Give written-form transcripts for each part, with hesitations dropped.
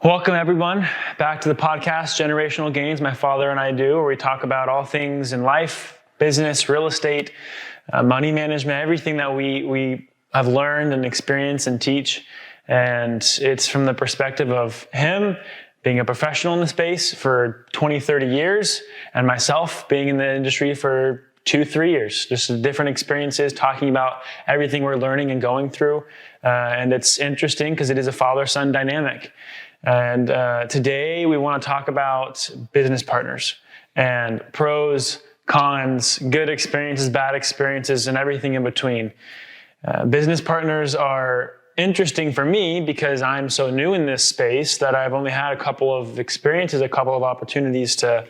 Welcome everyone back to the podcast, Generational Gains, my father and I do, where we talk about all things in life, business, real estate, money management, everything that we have learned and experienced and teach. And it's from the perspective of him being a professional in the space for 20, 30 years, and myself being in the industry for 2-3 years, just different experiences, talking about everything we're learning and going through. And it's interesting because it is a father-son dynamic. And today we want to talk about business partners and pros, cons, good experiences, bad experiences, and everything in between. Business partners are interesting for me because I'm so new in this space that I've only had a couple of experiences, a couple of opportunities to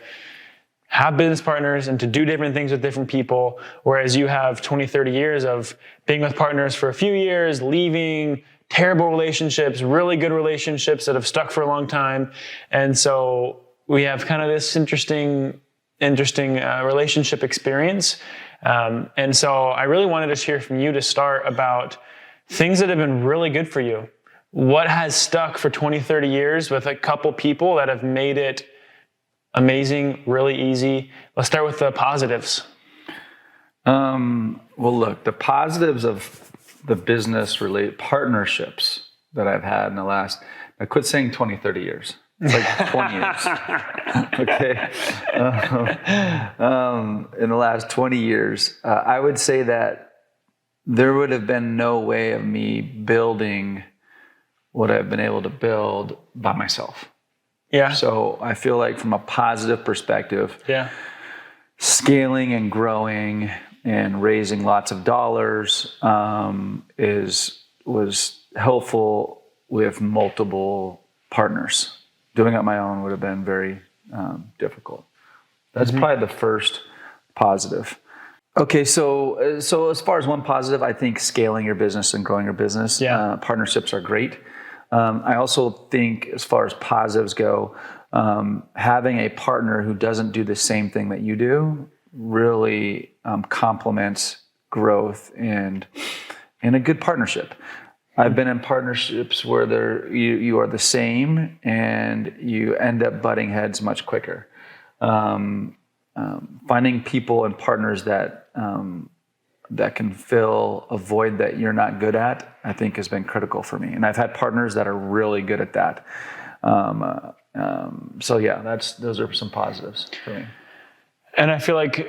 have business partners and to do different things with different people, whereas you have 20, 30 years of being with partners for a few years, leaving, terrible relationships, really good relationships that have stuck for a long time. And so we have kind of this interesting relationship experience. And so I really wanted to hear from you to start about things that have been really good for you. What has stuck for 20, 30 years with a couple people that have made it amazing, really easy? Let's start with the positives. Well, look, the positives of the business-related partnerships that I've had in the last, I quit saying 20, 30 years. It's like 20 years. Okay. In the last 20 years, I would say that there would have been no way of me building what I've been able to build by myself. Yeah. So I feel like from a positive perspective, scaling and growing and raising lots of dollars was helpful with multiple partners. Doing it on my own would have been very difficult. That's probably the first positive. Okay, so as far as one positive, I think scaling your business and growing your business, partnerships are great. I also think as far as positives go, having a partner who doesn't do the same thing that you do really complements growth and in a good partnership. I've been in partnerships where you are the same and you end up butting heads much quicker. Finding people and partners that can fill a void that you're not good at, I think has been critical for me. And I've had partners that are really good at that. So yeah, those are some positives for me. And I feel like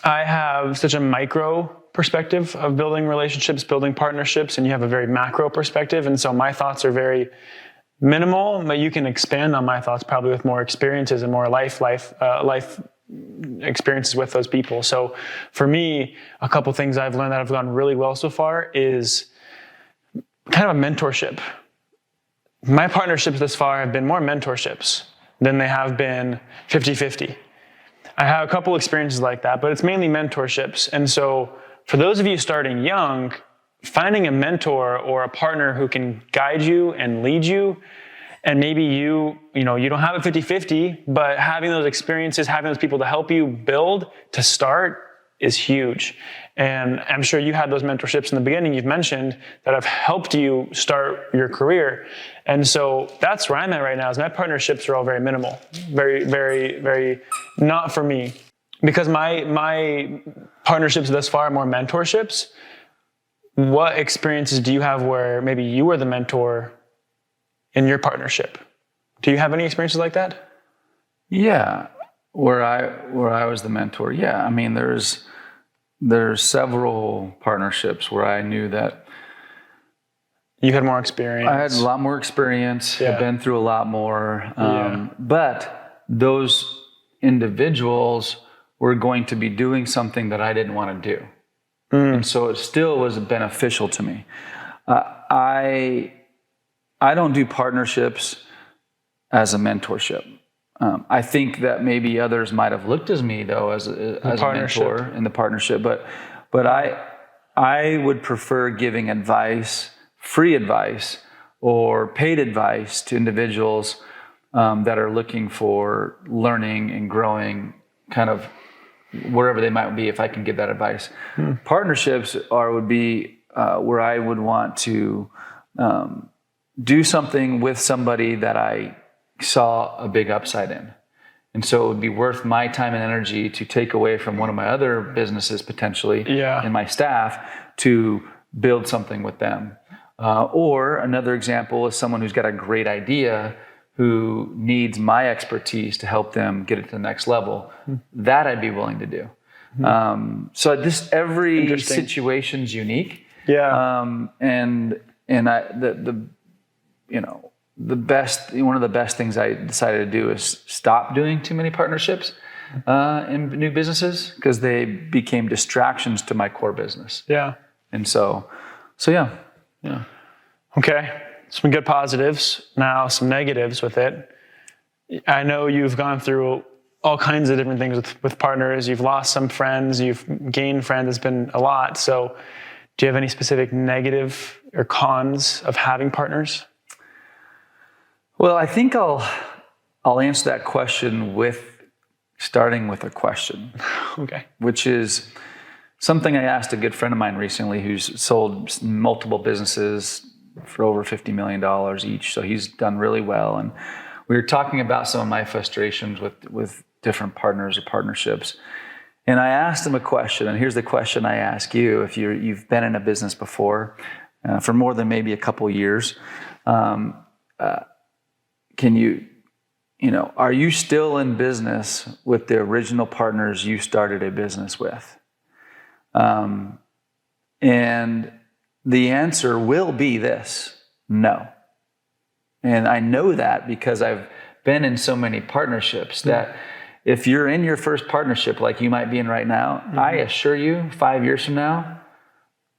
I have such a micro perspective of building relationships, building partnerships, and you have a very macro perspective. And so my thoughts are very minimal, but you can expand on my thoughts probably with more experiences and more life experiences with those people. So for me, a couple things I've learned that have gone really well so far is kind of a mentorship. My partnerships this far have been more mentorships than they have been 50-50. I have a couple experiences like that, but it's mainly mentorships. And so for those of you starting young, finding a mentor or a partner who can guide you and lead you, and maybe you don't have a 50-50, but having those experiences, having those people to help you build to start is huge. And I'm sure you had those mentorships in the beginning you've mentioned that have helped you start your career. And so that's where I'm at right now, is my partnerships are all very minimal, very, very, very not for me. Because my partnerships thus far are more mentorships. What experiences do you have where maybe you were the mentor in your partnership? Do you have any experiences like that? Yeah, where I was the mentor. Yeah, I mean, there's several partnerships where I knew that you had more experience. I had a lot more experience. I've been through a lot more. But those individuals were going to be doing something that I didn't want to do. And so it still was beneficial to me. I don't do partnerships as a mentorship. I think that maybe others might have looked at me though as a mentor in the partnership, but I would prefer giving advice, free advice or paid advice to individuals that are looking for learning and growing, kind of wherever they might be, if I can give that advice. Partnerships would be where I would want to do something with somebody that I saw a big upside in. And so it would be worth my time and energy to take away from one of my other businesses potentially and my staff to build something with them. Or another example is someone who's got a great idea who needs my expertise to help them get it to the next level. That I'd be willing to do. So this every situation's unique. And one of the best things I decided to do is stop doing too many partnerships in new businesses because they became distractions to my core business. And so yeah. Okay. Some good positives. Now some negatives with it. I know you've gone through all kinds of different things with partners. You've lost some friends. You've gained friends. It's been a lot. So do you have any specific negative or cons of having partners? Well, I think I'll answer that question starting with a question. Okay. Which is something I asked a good friend of mine recently who's sold multiple businesses for over $50 million each. So he's done really well. And we were talking about some of my frustrations with different partners or partnerships. And I asked him a question, and here's the question I ask you. If you've been in a business before for more than maybe a couple years, are you still in business with the original partners you started a business with? And the answer will be this: no. And I know that because I've been in so many partnerships that if you're in your first partnership like you might be in right now, I assure you 5 years from now,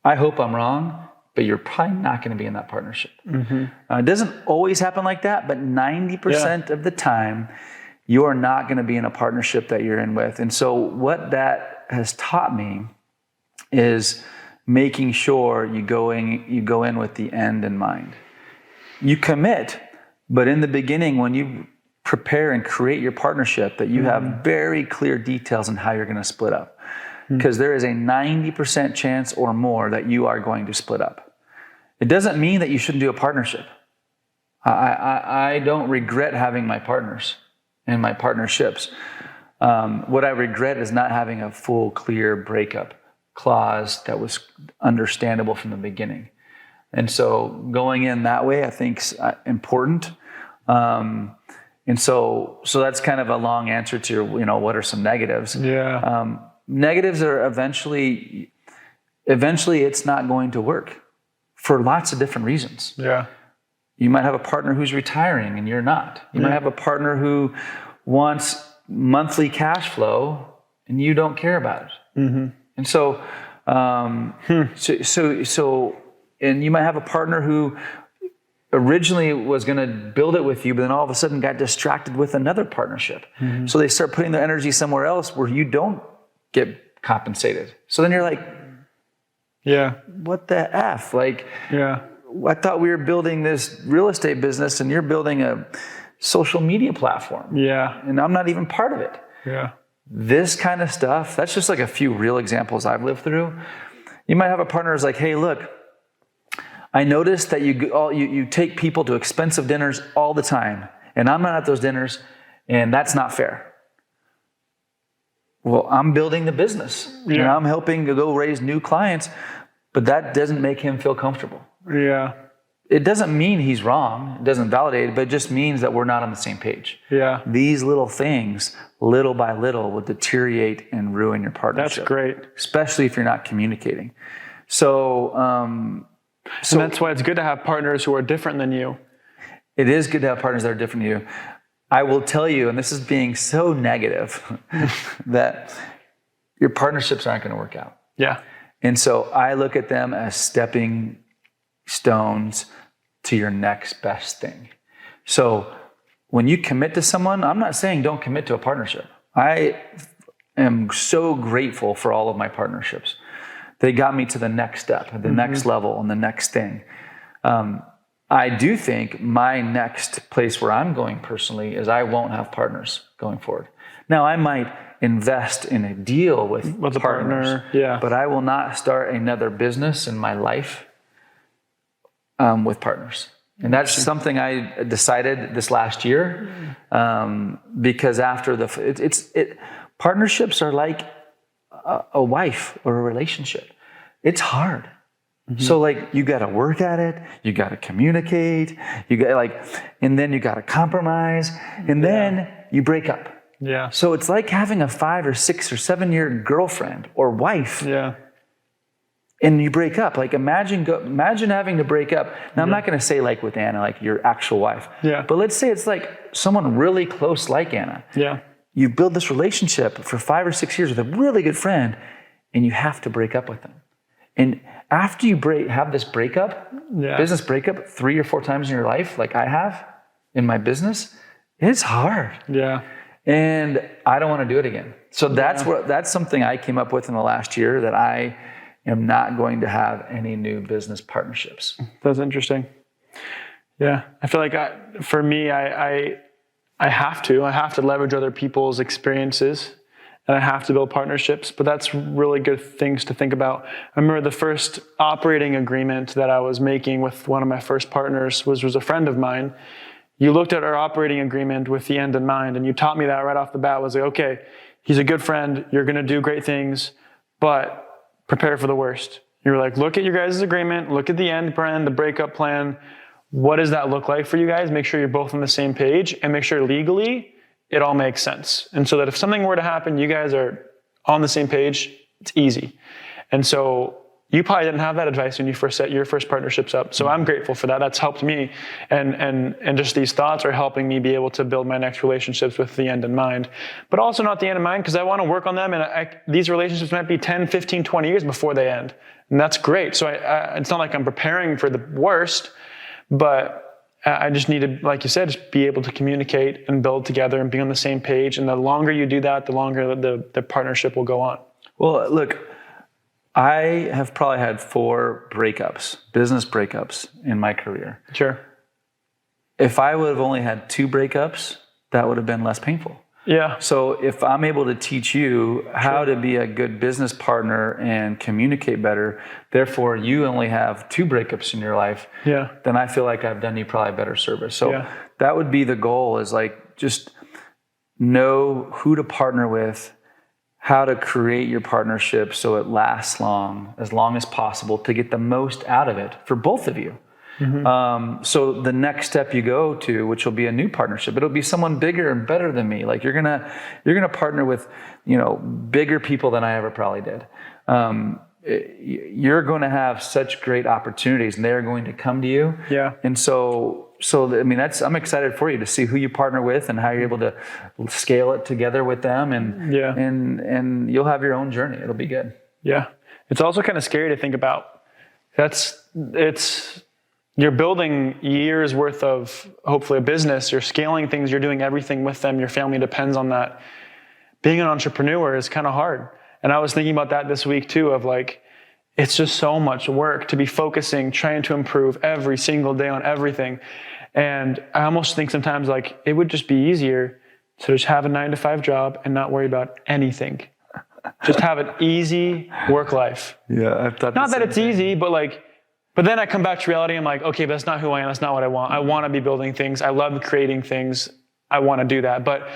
I hope I'm wrong, but you're probably not going to be in that partnership. It doesn't always happen like that, but 90% of the time, you are not going to be in a partnership that you're in with. And so what that has taught me is making sure you go in with the end in mind. You commit, but in the beginning, when you prepare and create your partnership, that you have very clear details on how you're going to split up. Because there is a 90% chance or more that you are going to split up. It doesn't mean that you shouldn't do a partnership. I don't regret having my partners and my partnerships. What I regret is not having a full, clear breakup clause that was understandable from the beginning. And so going in that way, I think is important. And so that's kind of a long answer to your, what are some negatives? Negatives are eventually it's not going to work for lots of different reasons. You might have a partner who's retiring and you're not. You might have a partner who wants monthly cash flow and you don't care about it. And so, and you might have a partner who originally was going to build it with you, but then all of a sudden got distracted with another partnership. So they start putting their energy somewhere else where you don't get compensated. So then you're like, what the F? I thought we were building this real estate business and you're building a social media platform. And I'm not even part of it. This kind of stuff, that's just like a few real examples I've lived through. You might have a partner who's like, hey, look, I noticed that you take people to expensive dinners all the time, and I'm not at those dinners, and that's not fair. Well, I'm building the business, and I'm helping to go raise new clients, but that doesn't make him feel comfortable. It doesn't mean he's wrong. It doesn't validate it, but it just means that we're not on the same page. These little things, little by little, will deteriorate and ruin your partnership. That's great. Especially if you're not communicating. So that's why it's good to have partners who are different than you. It is good to have partners that are different than you. I will tell you, and this is being so negative, that your partnerships aren't going to work out. And so I look at them as stepping stones to your next best thing. So when you commit to someone, I'm not saying don't commit to a partnership. I am so grateful for all of my partnerships. They got me to the next step, the next level, and the next thing. I do think my next place where I'm going personally is I won't have partners going forward. Now, I might invest in a deal with a partners, but I will not start another business in my life with partners. And that's something I decided this last year, because after partnerships are like a wife or a relationship. It's hard. So like you got to work at it, you got to communicate, and then you got to compromise, and then you break up. Yeah. So it's like having a 5 or 6 or 7 year girlfriend or wife. Yeah. And you break up. Like imagine having to break up. Now I'm not going to say like with Anna, like your actual wife. Yeah. But let's say it's like someone really close like Anna. Yeah. You build this relationship for 5 or 6 years with a really good friend, and you have to break up with them. And after you have this breakup, business breakup 3 or 4 times in your life, like I have in my business, it's hard. Yeah. And I don't want to do it again. So that's something I came up with in the last year, that I am not going to have any new business partnerships. That's interesting. Yeah. I feel like for me, I have to leverage other people's experiences, and I have to build partnerships, but that's really good things to think about. I remember the first operating agreement that I was making with one of my first partners was a friend of mine. You looked at our operating agreement with the end in mind, and you taught me that right off the bat. Was like, okay, he's a good friend, you're going to do great things, but prepare for the worst. You were like, look at your guys' agreement, look at the end plan, the breakup plan. What does that look like for you guys? Make sure you're both on the same page, and make sure legally it all makes sense. And so that if something were to happen, you guys are on the same page, it's easy. And so you probably didn't have that advice when you first set your first partnerships up. So I'm grateful for that. That's helped me. And just these thoughts are helping me be able to build my next relationships with the end in mind. But also not the end in mind, because I want to work on them. And these relationships might be 10, 15, 20 years before they end. And that's great. So it's not like I'm preparing for the worst, but I just need to, like you said, just be able to communicate and build together and be on the same page. And the longer you do that, the longer the partnership will go on. Well, look, I have probably had 4 breakups, business breakups in my career. Sure. If I would have only had 2 breakups, that would have been less painful. Yeah. So if I'm able to teach you how to be a good business partner and communicate better, therefore you only have 2 breakups in your life, then I feel like I've done you probably a better service. So that would be the goal, is like just know who to partner with, how to create your partnership so it lasts as long as possible, to get the most out of it for both of you. So the next step you go to, which will be a new partnership, it'll be someone bigger and better than me. Like you're gonna partner with, bigger people than I ever probably did. You're going to have such great opportunities, and they're going to come to you. Yeah. And so I mean, I'm excited for you to see who you partner with and how you're able to scale it together with them, and and you'll have your own journey. It'll be good. Yeah. It's also kind of scary to think about. You're building years worth of, hopefully, a business. You're scaling things. You're doing everything with them. Your family depends on that. Being an entrepreneur is kind of hard. And I was thinking about that this week too, of like, it's just so much work to be focusing, trying to improve every single day on everything. And I almost think sometimes like it would just be easier to just have a 9-to-5 job and not worry about anything. Just have an easy work life. Yeah, I've thought. Not that it's easy, but then I come back to reality. I'm like, okay, but that's not who I am. That's not what I want. I want to be building things. I love creating things. I want to do that. But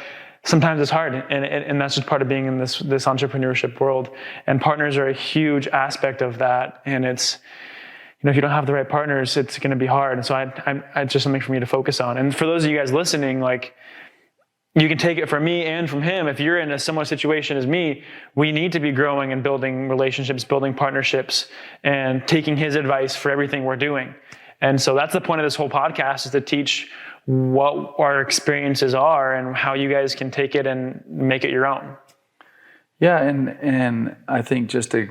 sometimes it's hard. And that's just part of being in this entrepreneurship world. And partners are a huge aspect of that. And it's, if you don't have the right partners, it's going to be hard. And so it's just something for me to focus on. And for those of you guys listening, like, you can take it from me and from him. If you're in a similar situation as me, we need to be growing and building relationships, building partnerships, and taking his advice for everything we're doing. And so that's the point of this whole podcast, is to teach what our experiences are and how you guys can take it and make it your own. Yeah, and I think just to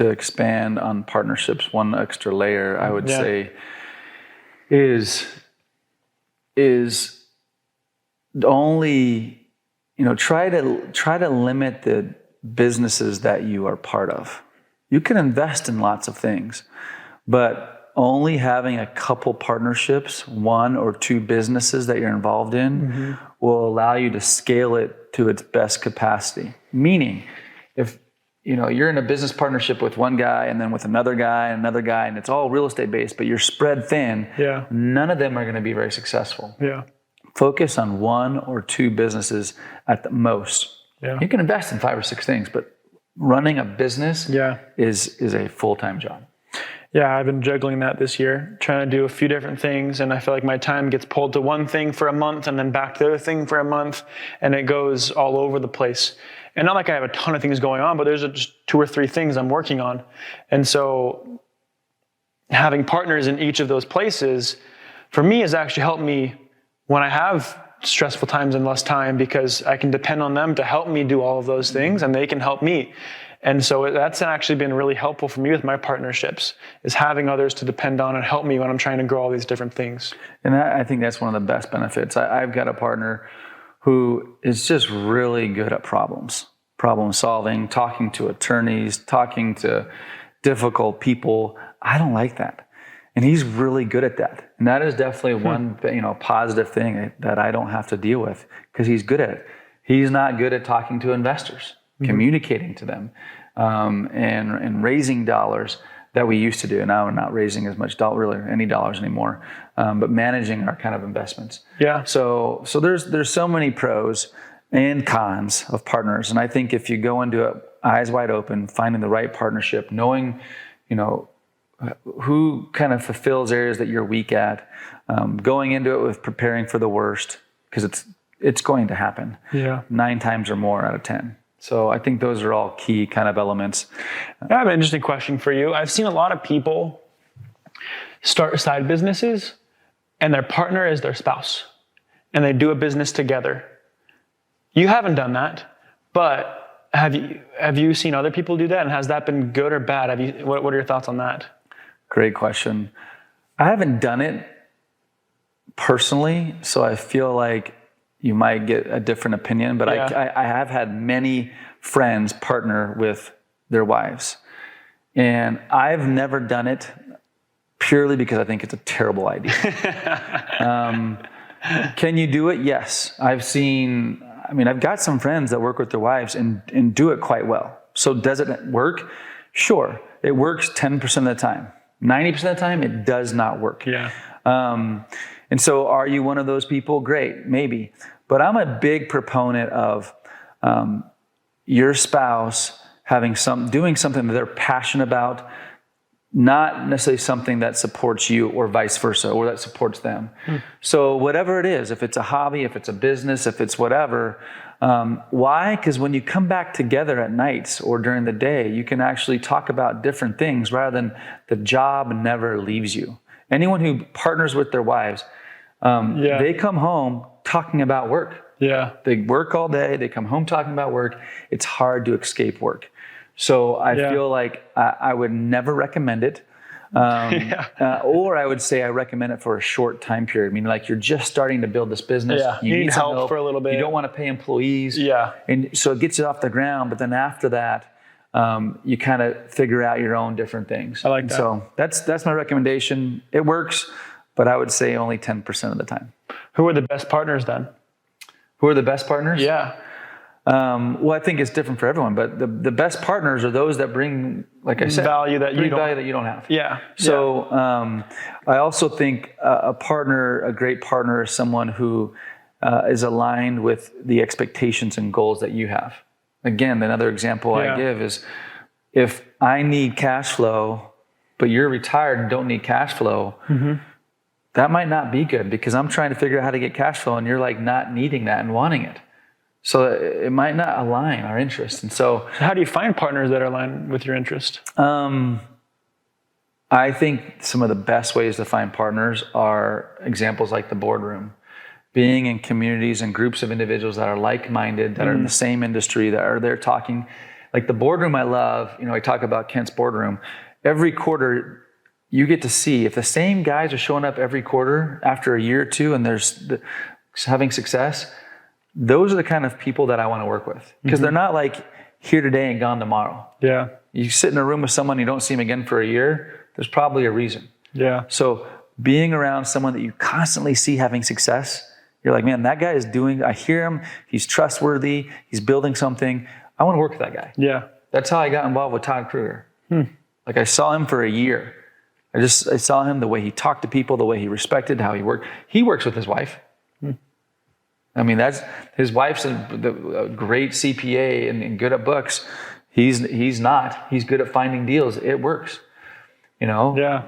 expand on partnerships, one extra layer I would say is only, try to limit the businesses that you are part of. You can invest in lots of things, but only having a couple partnerships, 1 or 2 businesses that you're involved in, will allow you to scale it to its best capacity. Meaning, if you're in a business partnership with one guy and then with another guy and another guy, and it's all real estate based, but you're spread thin. Yeah. None of them are going to be very successful. Yeah. Focus on 1 or 2 businesses at the most. Yeah. You can invest in 5 or 6 things, but running a business is a full-time job. Yeah, I've been juggling that this year, trying to do a few different things, and I feel like my time gets pulled to one thing for a month and then back to the other thing for a month, and it goes all over the place. And not like I have a ton of things going on, but there's just 2 or 3 things I'm working on. And so having partners in each of those places, for me, has actually helped me when I have stressful times and less time, because I can depend on them to help me do all of those things, and they can help me. And so that's actually been really helpful for me with my partnerships, is having others to depend on and help me when I'm trying to grow all these different things. And I think that's one of the best benefits. I've got a partner who is just really good at problem solving, talking to attorneys, talking to difficult people. I don't like that. And he's really good at that. And that is definitely one positive thing that I don't have to deal with, because he's good at it. He's not good at talking to investors, communicating to them, and raising dollars that we used to do. Now we're not raising as much any dollars anymore, but managing our kind of investments. Yeah. So there's so many pros and cons of partners. And I think if you go into it eyes wide open, finding the right partnership, knowing, who kind of fulfills areas that you're weak at, going into it with preparing for the worst, because it's going to happen. Yeah. 9 times or more out of 10. So I think those are all key kind of elements. I have an interesting question for you. I've seen a lot of people start side businesses and their partner is their spouse, and they do a business together. You haven't done that, but have you seen other people do that, and has that been good or bad? What are your thoughts on that? Great question. I haven't done it personally, so I feel like you might get a different opinion, but I have had many friends partner with their wives. And I've never done it purely because I think it's a terrible idea. Can you do it? Yes. I've got some friends that work with their wives and do it quite well. So does it work? Sure. It works 10% of the time. 90% of the time, it does not work. Yeah. And so are you one of those people? Great, maybe. But I'm a big proponent of your spouse doing something that they're passionate about, not necessarily something that supports you or vice versa, or that supports them. So whatever it is, if it's a hobby, if it's a business, if it's whatever, why? Because when you come back together at nights or during the day, you can actually talk about different things rather than the job never leaves you. Anyone who partners with their wives, they come home talking about work. Yeah. They work all day. They come home talking about work. It's hard to escape work. So I feel like I would never recommend it. Or I would say I recommend it for a short time period. I mean, like, you're just starting to build this business. Yeah. You need help for a little bit. You don't want to pay employees. Yeah. And so it gets you off the ground. But then after that, you kind of figure out your own different things. I like that. So that's my recommendation. It works, but I would say only 10% of the time. Who are the best partners then? Who are the best partners? Yeah. Well, I think it's different for everyone, but the best partners are those that bring, like I said, value that you don't have. Yeah. So I also think a great partner is someone who is aligned with the expectations and goals that you have. Again, another example I give is, if I need cash flow, but you're retired and don't need cash flow, that might not be good, because I'm trying to figure out how to get cash flow and you're like not needing that and wanting it. So it might not align our interests. And so how do you find partners that are aligned with your interest? I think some of the best ways to find partners are examples like the boardroom. Being in communities and groups of individuals that are like-minded, that are in the same industry, that are there talking. Like the boardroom I love, I talk about Kent's boardroom. Every quarter, you get to see if the same guys are showing up every quarter after a year or two and having success. Those are the kind of people that I want to work with, because they're not like here today and gone tomorrow. Yeah. You sit in a room with someone, you don't see them again for a year, there's probably a reason. Yeah. So being around someone that you constantly see having success, you're like, man, that guy I hear him, he's trustworthy, he's building something. I want to work with that guy. Yeah. That's how I got involved with Todd Kruger. Like I saw him for a year. I saw him, the way he talked to people, the way he respected, how he worked. He works with his wife. I mean, his wife's a great CPA and good at books. He's not. He's good at finding deals. It works. Yeah.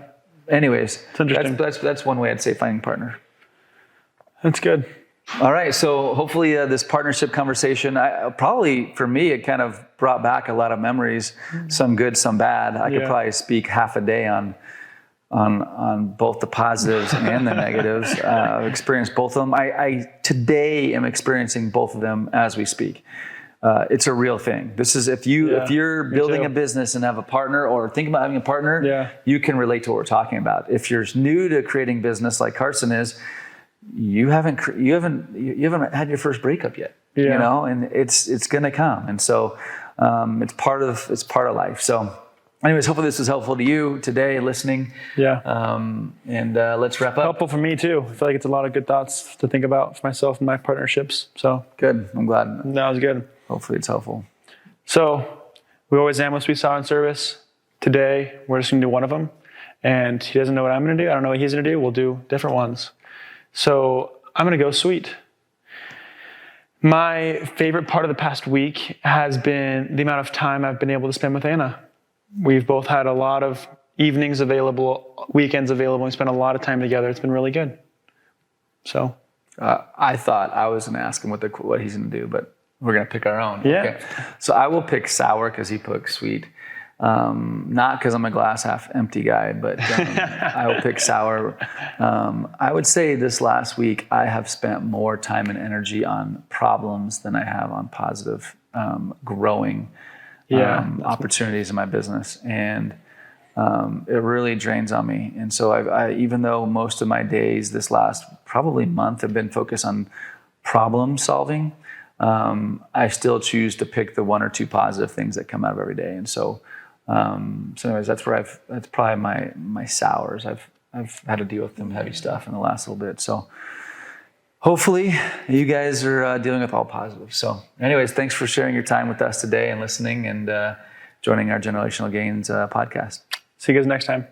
Anyways, it's interesting. That's one way I'd say finding a partner. That's good. All right. So hopefully this partnership conversation, probably for me, it kind of brought back a lot of memories, some good, some bad. I could probably speak half a day on both the positives and the negatives. I've experienced both of them. I today am experiencing both of them as we speak. It's a real thing. This is if you're building a business and have a partner or think about having a partner, you can relate to what we're talking about. If you're new to creating business like Carson is, you haven't had your first breakup yet. And it's going to come. And so it's part of life. So anyways, hopefully this was helpful to you today listening. And let's wrap up. Helpful for me too. I feel like it's a lot of good thoughts to think about for myself and my partnerships. So good. I'm glad. That was good. Hopefully it's helpful. So we always am what we saw in service. Today, we're just going to do one of them. And he doesn't know what I'm going to do. I don't know what he's going to do. We'll do different ones. So I'm going to go sweet. My favorite part of the past week has been the amount of time I've been able to spend with Anna. We've both had a lot of evenings available, weekends available. We spent a lot of time together. It's been really good. So I thought I was going to ask him what he's going to do, but we're going to pick our own. Yeah. Okay. So I will pick sour because he picked sweet. Not because I'm a glass half empty guy, but I will pick sour. I would say this last week, I have spent more time and energy on problems than I have on positive, growing opportunities in my business. And it really drains on me. And so I even though most of my days this last probably month have been focused on problem solving, I still choose to pick the one or two positive things that come out of every day. And so anyways, that's probably my sours. I've had to deal with some heavy stuff in the last little bit. So hopefully you guys are dealing with all positives. So anyways, thanks for sharing your time with us today and listening and joining our Generational Gains podcast. See you guys next time.